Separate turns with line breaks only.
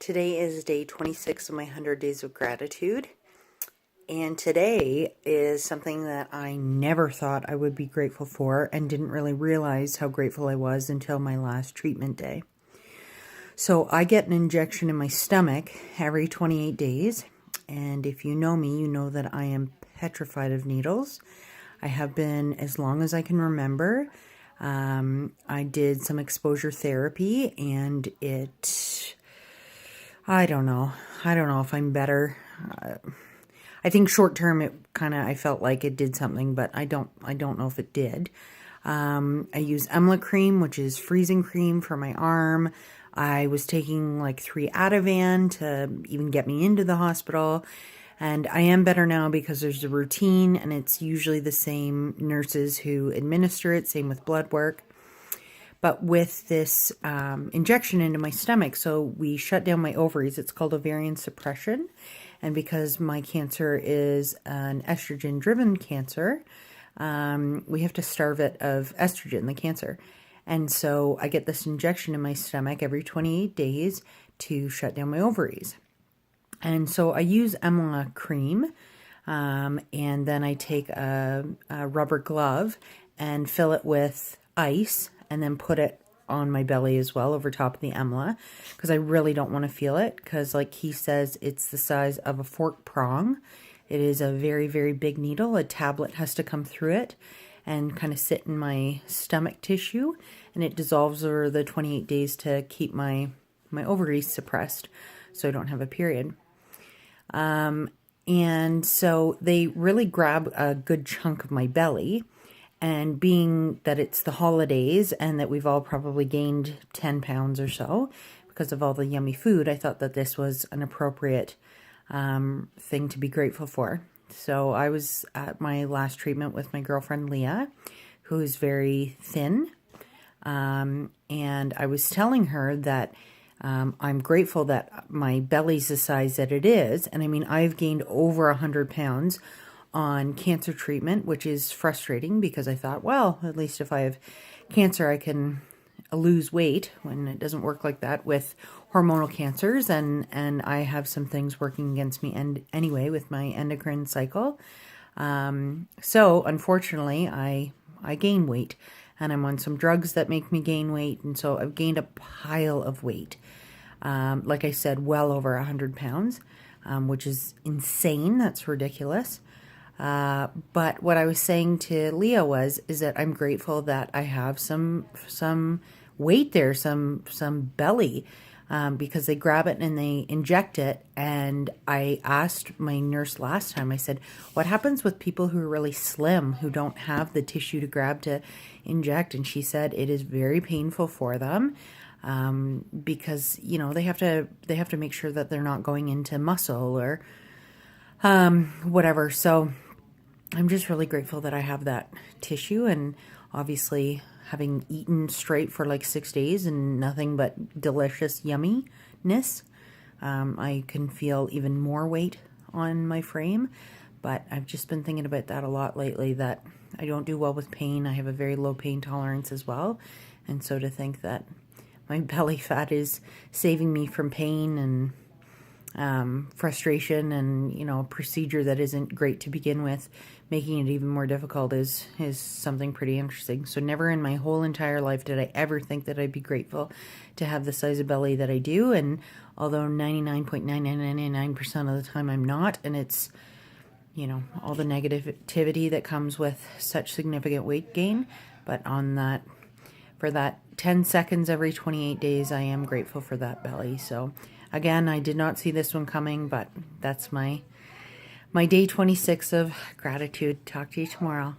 Today is day 26 of my 100 Days of Gratitude. And today is something that I never thought I would be grateful for and didn't really realize how grateful I was until my last treatment day. So I get an injection in my stomach every 28 days. And if you know me, you know that I am petrified of needles. I have been as long as I can remember. I did some exposure therapy and I don't know if I'm better. I think short term I felt like it did something, but I don't know if it did. I use Emla cream, which is freezing cream for my arm. I was taking like 3 Ativan to even get me into the hospital. And I am better now because there's a routine and it's usually the same nurses who administer it, same with blood work. But with this injection into my stomach, so we shut down my ovaries. It's called ovarian suppression. And because my cancer is an estrogen-driven cancer, we have to starve it of estrogen, the cancer. And so I get this injection in my stomach every 28 days to shut down my ovaries. And so I use Emla cream, and then I take a rubber glove and fill it with ice and then put it on my belly as well over top of the Emla because I really don't want to feel it because like he says, it's the size of a fork prong. It is a very, very big needle. A tablet has to come through it and kind of sit in my stomach tissue, and it dissolves over the 28 days to keep my ovaries suppressed so I don't have a period. And so they really grab a good chunk of my belly. And being that it's the holidays and that we've all probably gained 10 pounds or so because of all the yummy food, I thought that this was an appropriate thing to be grateful for. So I was at my last treatment with my girlfriend Leah, who is very thin. And I was telling her that I'm grateful that my belly's the size that it is. And I mean, I've gained over 100 pounds on cancer treatment, which is frustrating because I thought, well, at least if I have cancer, I can lose weight when it doesn't work like that with hormonal cancers. And I have some things working against me anyway with my endocrine cycle. So unfortunately, I gain weight and I'm on some drugs that make me gain weight. And so I've gained a pile of weight. Like I said, well over 100 pounds, which is insane. That's ridiculous. But what I was saying to Leah is that I'm grateful that I have some weight there, some belly, because they grab it and they inject it. And I asked my nurse last time, I said, what happens with people who are really slim, who don't have the tissue to grab to inject? And she said it is very painful for them. Because, you know, they have to make sure that they're not going into muscle or, whatever. So I'm just really grateful that I have that tissue, and obviously having eaten straight for like 6 days and nothing but delicious yumminess, I can feel even more weight on my frame. But I've just been thinking about that a lot lately, that I don't do well with pain. I have a very low pain tolerance as well. And so to think that my belly fat is saving me from pain and frustration and, you know, a procedure that isn't great to begin with, making it even more difficult is something pretty interesting. So never in my whole entire life did I ever think that I'd be grateful to have the size of belly that I do. And although 99.9999% of the time I'm not, and it's, you know, all the negativity that comes with such significant weight gain, but on that, for that 10 seconds every 28 days, I am grateful for that belly. So again, I did not see this one coming, but that's my day 26 of gratitude. Talk to you tomorrow.